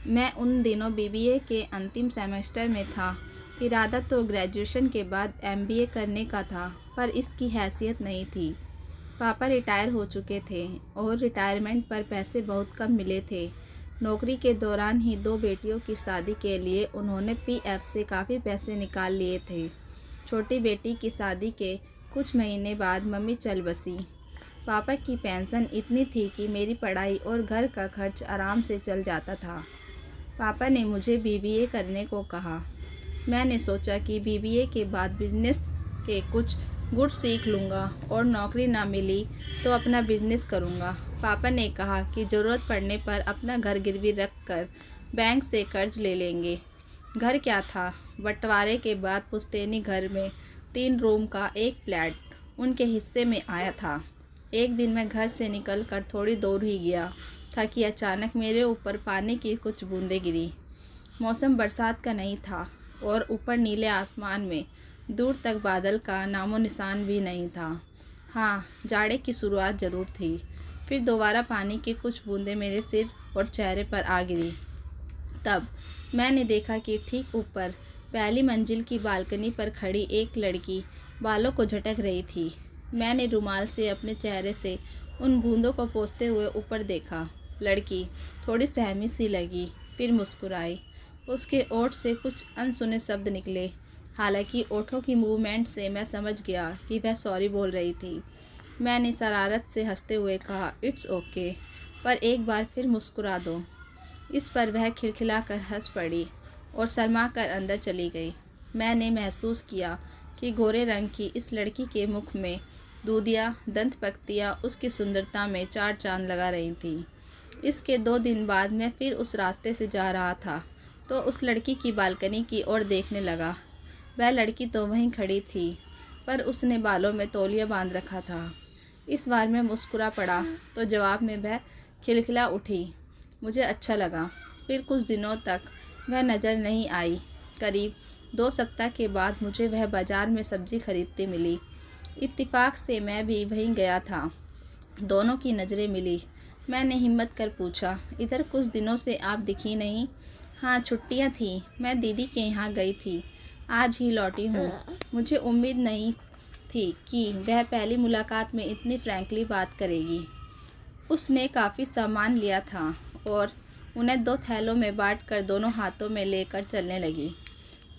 मैं उन दिनों बीबीए के अंतिम सेमेस्टर में था। इरादा तो ग्रेजुएशन के बाद एमबीए करने का था, पर इसकी हैसियत नहीं थी। पापा रिटायर हो चुके थे और रिटायरमेंट पर पैसे बहुत कम मिले थे। नौकरी के दौरान ही दो बेटियों की शादी के लिए उन्होंने पीएफ से काफ़ी पैसे निकाल लिए थे। छोटी बेटी की शादी के कुछ महीने बाद मम्मी चल बसी। पापा की पेंशन इतनी थी कि मेरी पढ़ाई और घर का खर्च आराम से चल जाता था। पापा ने मुझे बीबीए करने को कहा। मैंने सोचा कि बीबीए के बाद बिजनेस के कुछ गुण सीख लूँगा और नौकरी ना मिली तो अपना बिजनेस करूँगा। पापा ने कहा कि ज़रूरत पड़ने पर अपना घर गिरवी रख कर बैंक से कर्ज ले लेंगे। घर क्या था, बंटवारे के बाद पुश्तैनी घर में 3 रूम का एक फ्लैट उनके हिस्से में आया था। एक दिन मैं घर से निकलकर थोड़ी दूर ही गया था कि अचानक मेरे ऊपर पानी की कुछ बूंदें गिरी। मौसम बरसात का नहीं था और ऊपर नीले आसमान में दूर तक बादल का नामो निशान भी नहीं था। हाँ, जाड़े की शुरुआत ज़रूर थी। फिर दोबारा पानी की कुछ बूंदें मेरे सिर और चेहरे पर आ गिरी। तब मैंने देखा कि ठीक ऊपर पहली मंजिल की बालकनी पर खड़ी एक लड़की बालों को झटक रही थी। मैंने रुमाल से अपने चेहरे से उन बूंदों को पोंछते हुए ऊपर देखा। लड़की थोड़ी सहमी सी लगी, फिर मुस्कुराई। उसके ओठ से कुछ अनसुने शब्द निकले। हालांकि ओठों की मूवमेंट से मैं समझ गया कि वह सॉरी बोल रही थी। मैंने शरारत से हंसते हुए कहा, इट्स ओके, पर एक बार फिर मुस्कुरा दो। इस पर वह खिलखिलाकर हंस पड़ी और शर्मा कर अंदर चली गई। मैंने महसूस किया कि गोरे रंग की इस लड़की के मुख में दूधिया दंत पक्तियाँ उसकी सुंदरता में 4 चांद लगा रही थी। इसके 2 दिन बाद मैं फिर उस रास्ते से जा रहा था तो उस लड़की की बालकनी की ओर देखने लगा। वह लड़की तो वहीं खड़ी थी, पर उसने बालों में तौलिया बांध रखा था। इस बार मैं मुस्कुरा पड़ा तो जवाब में वह खिलखिला उठी। मुझे अच्छा लगा। फिर कुछ दिनों तक वह नज़र नहीं आई। करीब 2 सप्ताह के बाद मुझे वह बाज़ार में सब्ज़ी खरीदती मिली। इत्तेफाक से मैं भी वहीं गया था। दोनों की नज़रें मिली। मैंने हिम्मत कर पूछा, इधर कुछ दिनों से आप दिखी नहीं। हाँ, छुट्टियाँ थीं, मैं दीदी के यहाँ गई थी, आज ही लौटी हूँ। मुझे उम्मीद नहीं थी कि वह पहली मुलाकात में इतनी फ्रैंकली बात करेगी। उसने काफ़ी सामान लिया था और उन्हें 2 थैलों में बांटकर दोनों हाथों में लेकर चलने लगी।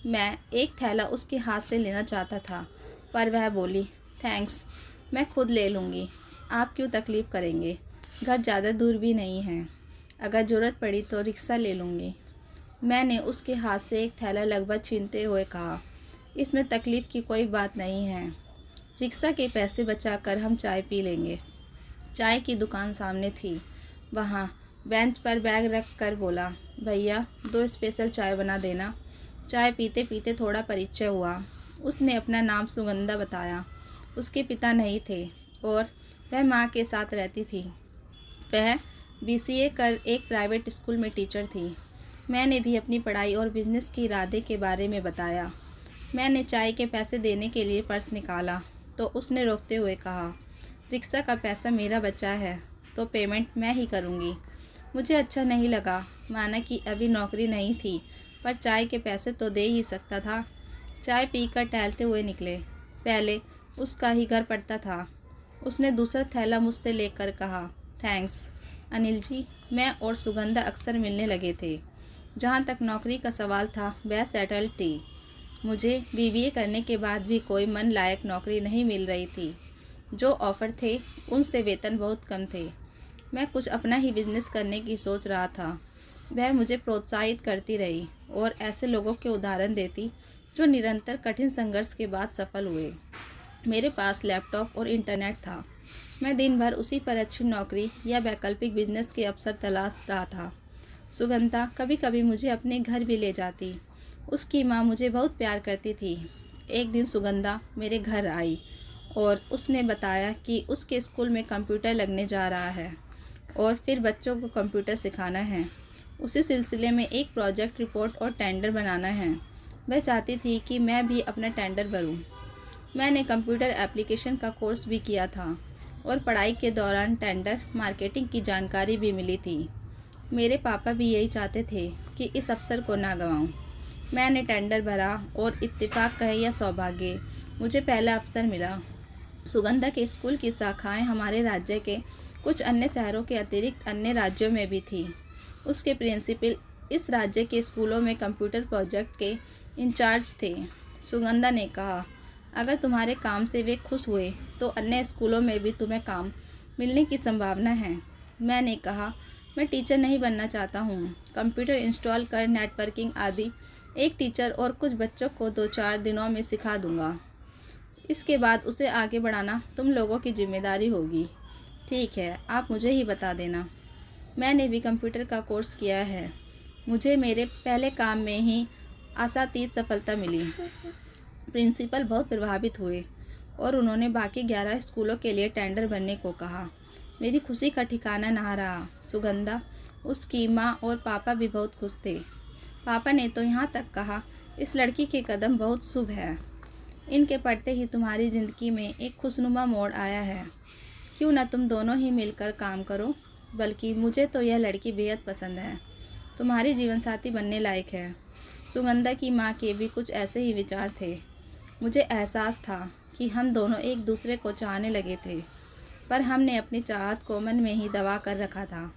मैं एक थैला उसके हाथ से लेना चाहता था, पर वह बोली, थैंक्स, मैं खुद ले लूँगी। आप क्यों तकलीफ़ करेंगे? घर ज़्यादा दूर भी नहीं है। अगर ज़रूरत पड़ी तो रिक्शा ले लूँगी। मैंने उसके हाथ से एक थैला लगभग छीनते हुए कहा, इसमें तकलीफ़ की कोई बात नहीं है। रिक्शा के पैसे बचाकर हम चाय पी लेंगे। चाय की दुकान सामने थी। वहाँ बेंच पर बैग रख कर बोला, भैया 2 स्पेशल चाय बना देना। चाय पीते पीते थोड़ा परिचय हुआ। उसने अपना नाम सुगंधा बताया। उसके पिता नहीं थे और वह माँ के साथ रहती थी। वह बीसीए कर एक प्राइवेट स्कूल में टीचर थी। मैंने भी अपनी पढ़ाई और बिजनेस के इरादे के बारे में बताया। मैंने चाय के पैसे देने के लिए पर्स निकाला तो उसने रोकते हुए कहा, रिक्शा का पैसा मेरा बचा है तो पेमेंट मैं ही करूँगी। मुझे अच्छा नहीं लगा, माना कि अभी नौकरी नहीं थी, पर चाय के पैसे तो दे ही सकता था। चाय पीकर टहलते हुए निकले। पहले उसका ही घर पड़ता था। उसने दूसरा थैला मुझसे लेकर कहा, थैंक्स अनिल जी, मैं और सुगंधा अक्सर मिलने लगे थे। जहाँ तक नौकरी का सवाल था वह सेटल थी। मुझे बीबीए करने के बाद भी कोई मन लायक नौकरी नहीं मिल रही थी। जो ऑफ़र थे उनसे वेतन बहुत कम थे। मैं कुछ अपना ही बिजनेस करने की सोच रहा था। वह मुझे प्रोत्साहित करती रही और ऐसे लोगों के उदाहरण देती जो निरंतर कठिन संघर्ष के बाद सफल हुए। मेरे पास लैपटॉप और इंटरनेट था। मैं दिन भर उसी पर अच्छी नौकरी या वैकल्पिक बिजनेस के अवसर तलाश रहा था। सुगंधा कभी कभी मुझे अपने घर भी ले जाती। उसकी माँ मुझे बहुत प्यार करती थी। एक दिन सुगंधा मेरे घर आई और उसने बताया कि उसके स्कूल में कंप्यूटर लगने जा रहा है और फिर बच्चों को कंप्यूटर सिखाना है। उसी सिलसिले में एक प्रोजेक्ट रिपोर्ट और टेंडर बनाना है। वह चाहती थी कि मैं भी अपना टेंडर भरूं। मैंने कंप्यूटर एप्लीकेशन का कोर्स भी किया था और पढ़ाई के दौरान टेंडर मार्केटिंग की जानकारी भी मिली थी। मेरे पापा भी यही चाहते थे कि इस अवसर को ना गंवाऊं। मैंने टेंडर भरा और इत्तेफाक कहे या सौभाग्य, मुझे पहला अवसर मिला। सुगंधा के स्कूल की शाखाएं हमारे राज्य के कुछ अन्य शहरों के अतिरिक्त अन्य राज्यों में भी थी। उसके प्रिंसिपल इस राज्य के स्कूलों में कंप्यूटर प्रोजेक्ट के इंचार्ज थे। सुगंधा ने कहा, अगर तुम्हारे काम से वे खुश हुए तो अन्य स्कूलों में भी तुम्हें काम मिलने की संभावना है। मैंने कहा, मैं टीचर नहीं बनना चाहता हूँ। कंप्यूटर इंस्टॉल कर नेटवर्किंग आदि एक टीचर और कुछ बच्चों को 2-4 दिनों में सिखा दूँगा। इसके बाद उसे आगे बढ़ाना तुम लोगों की जिम्मेदारी होगी। ठीक है, आप मुझे ही बता देना। मैंने भी कंप्यूटर का कोर्स किया है। मुझे मेरे पहले काम में ही आशातीत सफलता मिली। प्रिंसिपल बहुत प्रभावित हुए और उन्होंने बाकी 11 स्कूलों के लिए टेंडर भरने को कहा। मेरी खुशी का ठिकाना ना रहा। सुगंधा, उसकी माँ और पापा भी बहुत खुश थे। पापा ने तो यहाँ तक कहा, इस लड़की के कदम बहुत शुभ है। इनके पढ़ते ही तुम्हारी ज़िंदगी में एक खुशनुमा मोड़ आया है। क्यों ना तुम दोनों ही मिलकर काम करो। बल्कि मुझे तो यह लड़की बेहद पसंद है, तुम्हारी जीवनसाथी बनने लायक है। सुगंधा की माँ के भी कुछ ऐसे ही विचार थे। मुझे एहसास था कि हम दोनों एक दूसरे को चाहने लगे थे, पर हमने अपनी चाहत को मन में ही दबा कर रखा था।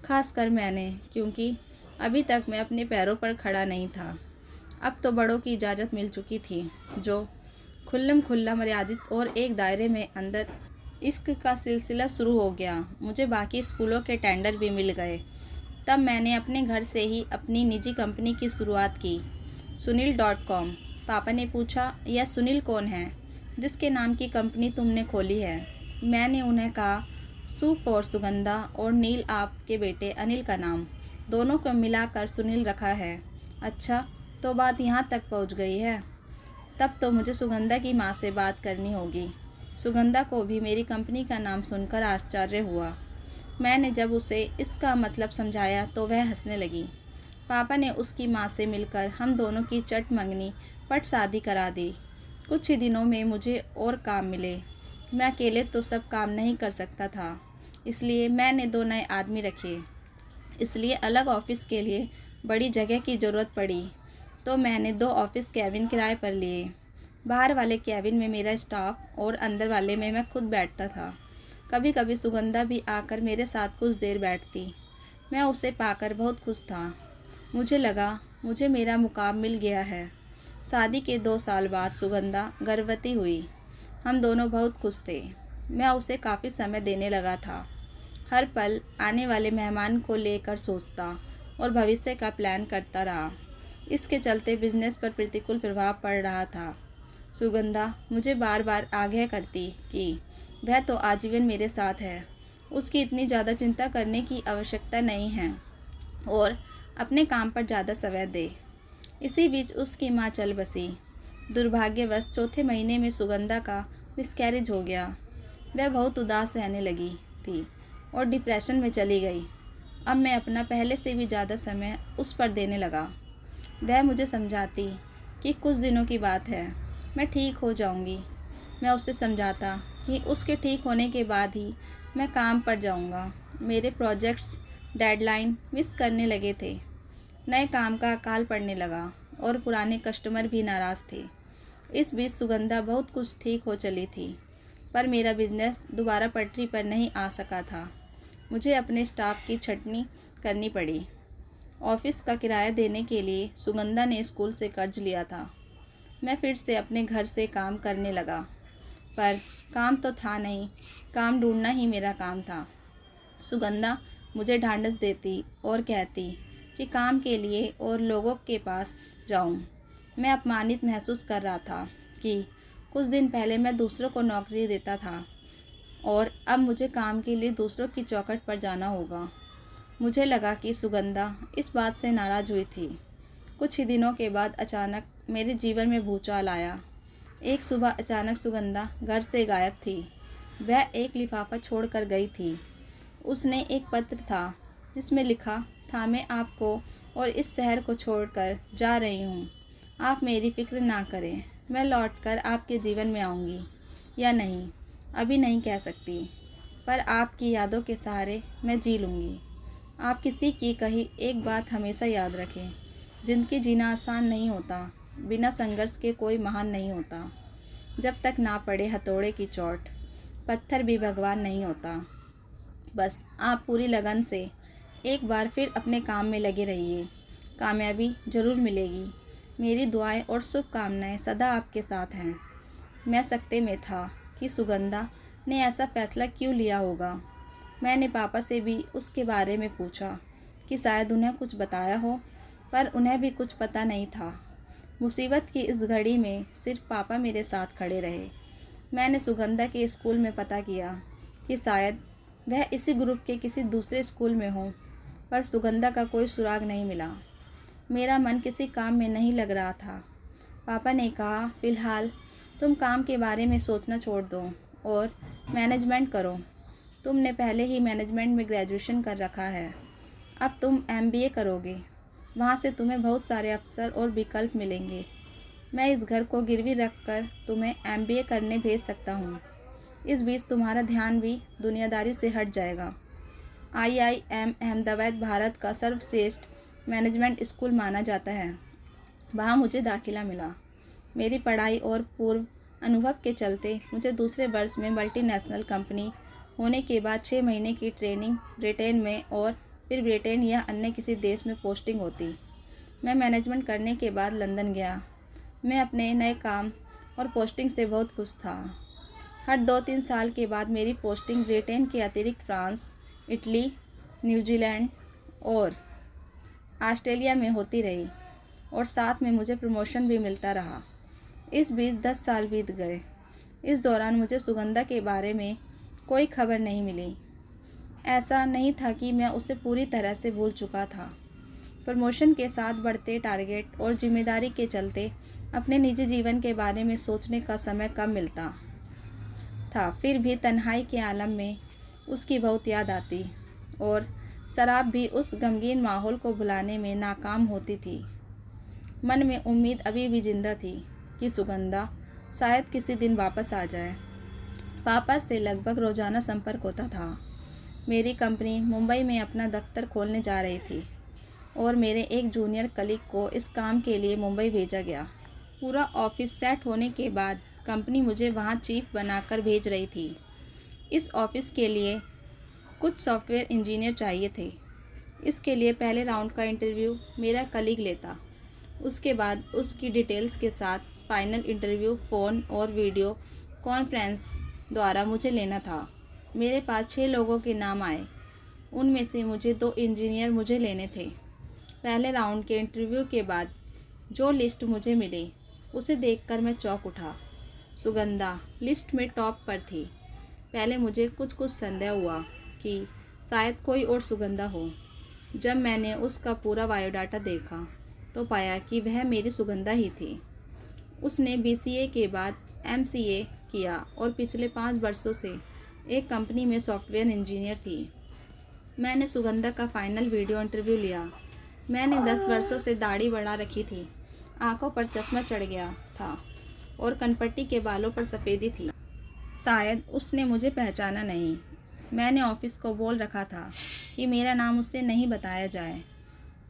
खासकर मैंने, क्योंकि अभी तक मैं अपने पैरों पर खड़ा नहीं था। अब तो बड़ों की इजाज़त मिल चुकी थी, जो खुल्लम खुल्ला मर्यादित और एक दायरे में अंदर इश्क का सिलसिला शुरू हो गया। मुझे बाकी स्कूलों के टेंडर भी मिल गए। तब मैंने अपने घर से ही अपनी निजी कंपनी की शुरुआत की, sunil.com। पापा ने पूछा, यह सुनील कौन है जिसके नाम की कंपनी तुमने खोली है? मैंने उन्हें कहा, सु फॉर सुगंधा और नील आपके बेटे अनिल का नाम, दोनों को मिलाकर सुनील रखा है। अच्छा, तो बात यहाँ तक पहुँच गई है। तब तो मुझे सुगंधा की माँ से बात करनी होगी। सुगंधा को भी मेरी कंपनी का नाम सुनकर आश्चर्य हुआ। मैंने जब उसे इसका मतलब समझाया तो वह हंसने लगी। पापा ने उसकी माँ से मिलकर हम दोनों की चट मंगनी पट शादी करा दी। कुछ ही दिनों में मुझे और काम मिले। मैं अकेले तो सब काम नहीं कर सकता था, इसलिए मैंने 2 नए आदमी रखे। इसलिए अलग ऑफिस के लिए बड़ी जगह की ज़रूरत पड़ी, तो मैंने 2 ऑफिस कैबिन किराए पर लिए। बाहर वाले कैबिन में मेरा स्टाफ और अंदर वाले में मैं खुद बैठता था। कभी कभी सुगंधा भी आकर मेरे साथ कुछ देर बैठती। मैं उसे पाकर बहुत खुश था। मुझे लगा मुझे मेरा मुकाम मिल गया है। शादी के 2 साल बाद सुगंधा गर्भवती हुई। हम दोनों बहुत खुश थे। मैं उसे काफ़ी समय देने लगा था। हर पल आने वाले मेहमान को लेकर सोचता और भविष्य का प्लान करता रहा। इसके चलते बिजनेस पर प्रतिकूल प्रभाव पड़ रहा था। सुगंधा मुझे बार बार आगाह करती कि वह तो आजीवन मेरे साथ है, उसकी इतनी ज़्यादा चिंता करने की आवश्यकता नहीं है और अपने काम पर ज़्यादा समय दे। इसी बीच उसकी माँ चल बसी। दुर्भाग्यवश चौथे महीने में सुगंधा का मिसकैरेज हो गया। वह बहुत उदास रहने लगी थी और डिप्रेशन में चली गई। अब मैं अपना पहले से भी ज़्यादा समय उस पर देने लगा। वह मुझे समझाती कि कुछ दिनों की बात है, मैं ठीक हो जाऊंगी। मैं उसे समझाता कि उसके ठीक होने के बाद ही मैं काम पर जाऊंगा। मेरे प्रोजेक्ट्स डेडलाइन मिस करने लगे थे। नए काम का अकाल पड़ने लगा और पुराने कस्टमर भी नाराज़ थे। इस बीच सुगंधा बहुत कुछ ठीक हो चली थी, पर मेरा बिजनेस दोबारा पटरी पर नहीं आ सका था। मुझे अपने स्टाफ की छंटनी करनी पड़ी। ऑफिस का किराया देने के लिए सुगंधा ने स्कूल से कर्ज लिया था। मैं फिर से अपने घर से काम करने लगा, पर काम तो था नहीं, काम ढूंढना ही मेरा काम था। सुगंधा मुझे ढांढस देती और कहती कि काम के लिए और लोगों के पास जाऊं। मैं अपमानित महसूस कर रहा था कि कुछ दिन पहले मैं दूसरों को नौकरी देता था और अब मुझे काम के लिए दूसरों की चौखट पर जाना होगा। मुझे लगा कि सुगंधा इस बात से नाराज़ हुई थी। कुछ ही दिनों के बाद अचानक मेरे जीवन में भूचाल आया। एक सुबह अचानक सुगंधा घर से गायब थी। वह एक लिफाफा छोड़कर गई थी। उसने एक पत्र था जिसमें लिखा था, मैं आपको और इस शहर को छोड़कर जा रही हूँ। आप मेरी फिक्र ना करें। मैं लौटकर आपके जीवन में आऊँगी या नहीं अभी नहीं कह सकती, पर आपकी यादों के सहारे मैं जी लूँगी। आप किसी की कही एक बात हमेशा याद रखें, ज़िंदगी जीना आसान नहीं होता, बिना संघर्ष के कोई महान नहीं होता। जब तक ना पड़े हथौड़े की चोट, पत्थर भी भगवान नहीं होता। बस आप पूरी लगन से एक बार फिर अपने काम में लगे रहिए, कामयाबी ज़रूर मिलेगी। मेरी दुआएं और शुभकामनाएं सदा आपके साथ हैं। मैं सकते में था कि सुगंधा ने ऐसा फ़ैसला क्यों लिया होगा। मैंने पापा से भी उसके बारे में पूछा कि शायद उन्हें कुछ बताया हो, पर उन्हें भी कुछ पता नहीं था। मुसीबत की इस घड़ी में सिर्फ पापा मेरे साथ खड़े रहे। मैंने सुगंधा के स्कूल में पता किया कि शायद वह इसी ग्रुप के किसी दूसरे स्कूल में हो, पर सुगंधा का कोई सुराग नहीं मिला। मेरा मन किसी काम में नहीं लग रहा था। पापा ने कहा, फ़िलहाल तुम काम के बारे में सोचना छोड़ दो और मैनेजमेंट करो। तुमने पहले ही मैनेजमेंट में ग्रेजुएशन कर रखा है, अब तुम एमबीए करोगे। वहाँ से तुम्हें बहुत सारे अवसर और विकल्प मिलेंगे। मैं इस घर को गिरवी रख कर तुम्हें एमबीए करने भेज सकता हूँ। इस बीच तुम्हारा ध्यान भी दुनियादारी से हट जाएगा। आईआईएम अहमदाबाद भारत का सर्वश्रेष्ठ मैनेजमेंट स्कूल माना जाता है। वहाँ मुझे दाखिला मिला। मेरी पढ़ाई और पूर्व अनुभव के चलते मुझे दूसरे वर्ष में मल्टीनेशनल कंपनी होने के बाद 6 महीने की ट्रेनिंग ब्रिटेन में और फिर ब्रिटेन या अन्य किसी देश में पोस्टिंग होती। मैं मैनेजमेंट करने के बाद लंदन गया। मैं अपने नए काम और पोस्टिंग से बहुत खुश था। हर 2-3 साल के बाद मेरी पोस्टिंग ब्रिटेन के अतिरिक्त फ्रांस, इटली, न्यूजीलैंड और ऑस्ट्रेलिया में होती रही और साथ में मुझे प्रमोशन भी मिलता रहा। इस बीच 10 साल बीत गए। इस दौरान मुझे सुगंधा के बारे में कोई खबर नहीं मिली। ऐसा नहीं था कि मैं उसे पूरी तरह से भूल चुका था। प्रमोशन के साथ बढ़ते टारगेट और जिम्मेदारी के चलते अपने निजी जीवन के बारे में सोचने का समय कम मिलता था। फिर भी तन्हाई के आलम में उसकी बहुत याद आती और शराब भी उस गमगीन माहौल को भुलाने में नाकाम होती थी। मन में उम्मीद अभी भी जिंदा थी कि सुगंधा शायद किसी दिन वापस आ जाए। पापा से लगभग रोज़ाना संपर्क होता था। मेरी कंपनी मुंबई में अपना दफ्तर खोलने जा रही थी और मेरे एक जूनियर कलीग को इस काम के लिए मुंबई भेजा गया। पूरा ऑफिस सेट होने के बाद कंपनी मुझे वहां चीफ बनाकर भेज रही थी। इस ऑफिस के लिए कुछ सॉफ्टवेयर इंजीनियर चाहिए थे। इसके लिए पहले राउंड का इंटरव्यू मेरा कलीग लेता। उसके बाद उसकी डिटेल्स के साथ फाइनल इंटरव्यू फ़ोन और वीडियो कॉन्फ्रेंस द्वारा मुझे लेना था। मेरे पास 6 लोगों के नाम आए। उनमें से मुझे 2 इंजीनियर मुझे लेने थे। पहले राउंड के इंटरव्यू के बाद जो लिस्ट मुझे मिली उसे देखकर मैं चौंक उठा। सुगंधा लिस्ट में टॉप पर थी। पहले मुझे कुछ संदेह हुआ कि शायद कोई और सुगंधा हो। जब मैंने उसका पूरा बायोडाटा देखा तो पाया कि वह मेरी सुगंधा ही थी। उसने बीसीए के बाद एमसीए किया और पिछले 5 वर्षों से एक कंपनी में सॉफ्टवेयर इंजीनियर थी। मैंने सुगंधा का फाइनल वीडियो इंटरव्यू लिया। मैंने 10 वर्षों से दाढ़ी बढ़ा रखी थी, आंखों पर चश्मा चढ़ गया था और कनपट्टी के बालों पर सफ़ेदी थी। शायद उसने मुझे पहचाना नहीं। मैंने ऑफिस को बोल रखा था कि मेरा नाम उससे नहीं बताया जाए,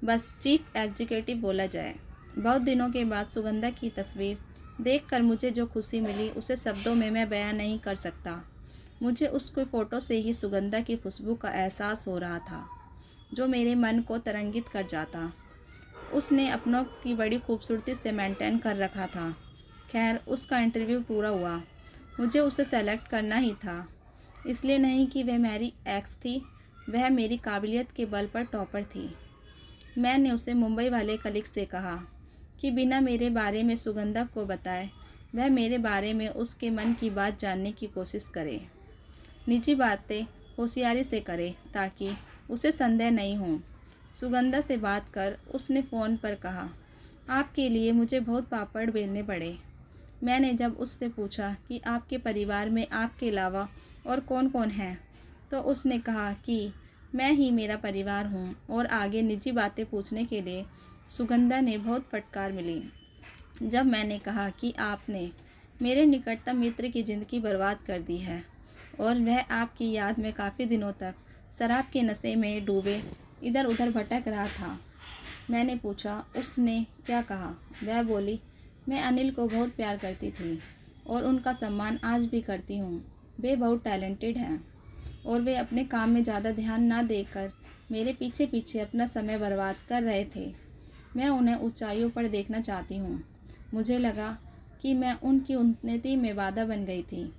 बस चीफ एग्जीक्यूटिव बोला जाए। बहुत दिनों के बाद सुगंधा की तस्वीर देखकर मुझे जो खुशी मिली उसे शब्दों में मैं बयां नहीं कर सकता। मुझे उसके फ़ोटो से ही सुगंधा की खुशबू का एहसास हो रहा था, जो मेरे मन को तरंगित कर जाता। उसने अपनों की बड़ी खूबसूरती से मेंटेन कर रखा था। खैर, उसका इंटरव्यू पूरा हुआ। मुझे उसे सेलेक्ट करना ही था, इसलिए नहीं कि वह मेरी एक्स थी, वह मेरी काबिलियत के बल पर टॉपर थी। मैंने उसे मुंबई वाले कलीग से कहा कि बिना मेरे बारे में सुगंधा को बताए वह मेरे बारे में उसके मन की बात जानने की कोशिश करे। निजी बातें होशियारी से करे ताकि उसे संदेह नहीं हो। सुगंधा से बात कर उसने फ़ोन पर कहा, आपके लिए मुझे बहुत पापड़ बेलने पड़े। मैंने जब उससे पूछा कि आपके परिवार में आपके अलावा और कौन कौन है, तो उसने कहा कि मैं ही मेरा परिवार हूँ और आगे निजी बातें पूछने के लिए सुगंधा ने बहुत फटकार मिली। जब मैंने कहा कि आपने मेरे निकटतम मित्र की ज़िंदगी बर्बाद कर दी है और वह आपकी याद में काफ़ी दिनों तक शराब के नशे में डूबे इधर उधर भटक रहा था। मैंने पूछा, उसने क्या कहा? वह बोली, मैं अनिल को बहुत प्यार करती थी और उनका सम्मान आज भी करती हूँ। वे बहुत टैलेंटेड हैं और वे अपने काम में ज़्यादा ध्यान ना देकर मेरे पीछे पीछे अपना समय बर्बाद कर रहे थे। मैं उन्हें ऊंचाइयों पर देखना चाहती हूँ। मुझे लगा कि मैं उनकी उन्नति में बाधा बन गई थी,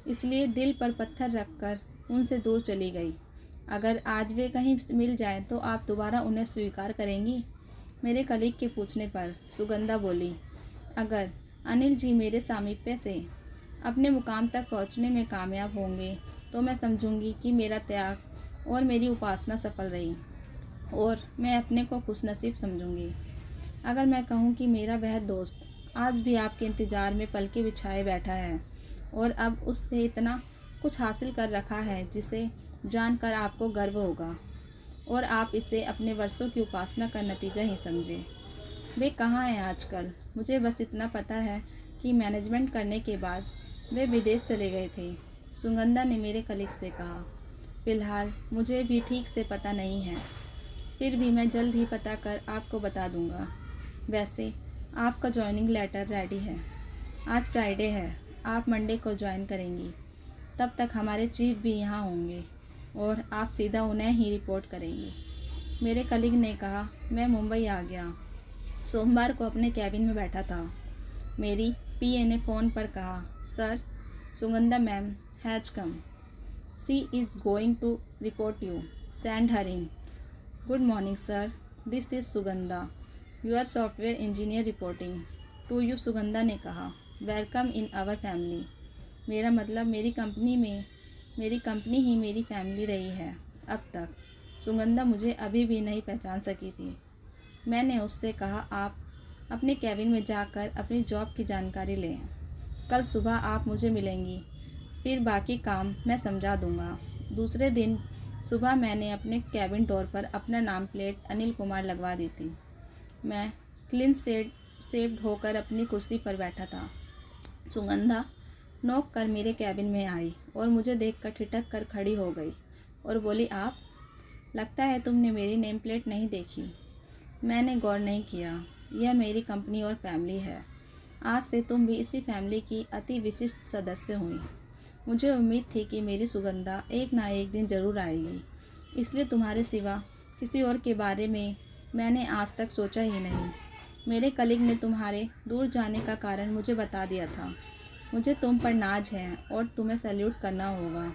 इसलिए दिल पर पत्थर रखकर उनसे दूर चली गई। अगर आज वे कहीं मिल जाएं तो आप दोबारा उन्हें स्वीकार करेंगी? मेरे कलीग के पूछने पर सुगंधा बोली, अगर अनिल जी मेरे सामीप्य से अपने मुकाम तक पहुंचने में कामयाब होंगे तो मैं समझूंगी कि मेरा त्याग और मेरी उपासना सफल रही और मैं अपने को खुशनसीब समझूंगी। अगर मैं कहूँ कि मेरा वह दोस्त आज भी आपके इंतज़ार में पलके बिछाए बैठा है और अब उससे इतना कुछ हासिल कर रखा है जिसे जानकर आपको गर्व होगा और आप इसे अपने वर्षों की उपासना का नतीजा ही समझें। वे कहाँ हैं आजकल? मुझे बस इतना पता है कि मैनेजमेंट करने के बाद वे विदेश चले गए थे। सुगंधा ने मेरे कलीग से कहा, फ़िलहाल मुझे भी ठीक से पता नहीं है, फिर भी मैं जल्द ही पता कर आपको बता दूंगा। वैसे आपका जॉइनिंग लेटर रेडी है। आज फ्राइडे है, आप मंडे को ज्वाइन करेंगी। तब तक हमारे चीफ भी यहाँ होंगे और आप सीधा उन्हें ही रिपोर्ट करेंगी। मेरे कलीग ने कहा, मैं मुंबई आ गया। सोमवार को अपने कैबिन में बैठा था। मेरी पीए ने फ़ोन पर कहा, sir, Sugandha ma'am has come. She is going to report you, send her in. Good morning sir, this is Sugandha, your software engineer reporting to you. Sugandha ने कहा, वेलकम इन आवर फैमिली। मेरा मतलब मेरी कंपनी ही मेरी फैमिली रही है अब तक। सुगंधा मुझे अभी भी नहीं पहचान सकी थी। मैंने उससे कहा, आप अपने कैबिन में जाकर अपनी जॉब की जानकारी लें। कल सुबह आप मुझे मिलेंगी, फिर बाकी काम मैं समझा दूंगा। दूसरे दिन सुबह मैंने अपने कैबिन डोर पर अपना नाम प्लेट अनिल कुमार लगवा दी थी। मैं क्लीन शेव्ड होकर अपनी कुर्सी पर बैठा था। सुगंधा नोक कर मेरे कैबिन में आई और मुझे देखकर ठिठक कर खड़ी हो गई और बोली, आप? लगता है तुमने मेरी नेम प्लेट नहीं देखी। मैंने गौर नहीं किया। यह मेरी कंपनी और फैमिली है। आज से तुम भी इसी फैमिली की अति विशिष्ट सदस्य हुई। मुझे उम्मीद थी कि मेरी सुगंधा एक ना एक दिन ज़रूर आएगी, इसलिए तुम्हारे सिवा किसी और के बारे में मैंने आज तक सोचा ही नहीं। मेरे कलीग ने तुम्हारे दूर जाने का कारण मुझे बता दिया था। मुझे तुम पर नाज है और तुम्हें सैल्यूट करना होगा।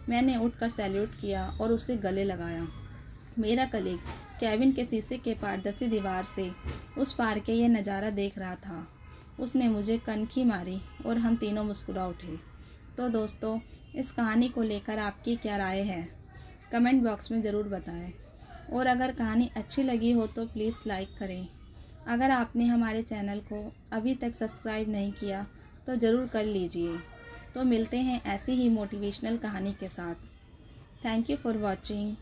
मैंने उठकर सैल्यूट किया और उससे गले लगाया। मेरा कलीग कैबिन के शीशे के पारदर्शी दीवार से उस पार के यह नज़ारा देख रहा था। उसने मुझे कनखी मारी और हम तीनों मुस्कुरा उठे। तो दोस्तों, इस कहानी को लेकर आपकी क्या राय है? कमेंट बॉक्स में ज़रूर बताएं और अगर कहानी अच्छी लगी हो तो प्लीज़ लाइक करें। अगर आपने हमारे चैनल को अभी तक सब्सक्राइब नहीं किया तो ज़रूर कर लीजिए। तो मिलते हैं ऐसी ही मोटिवेशनल कहानी के साथ। Thank you for watching.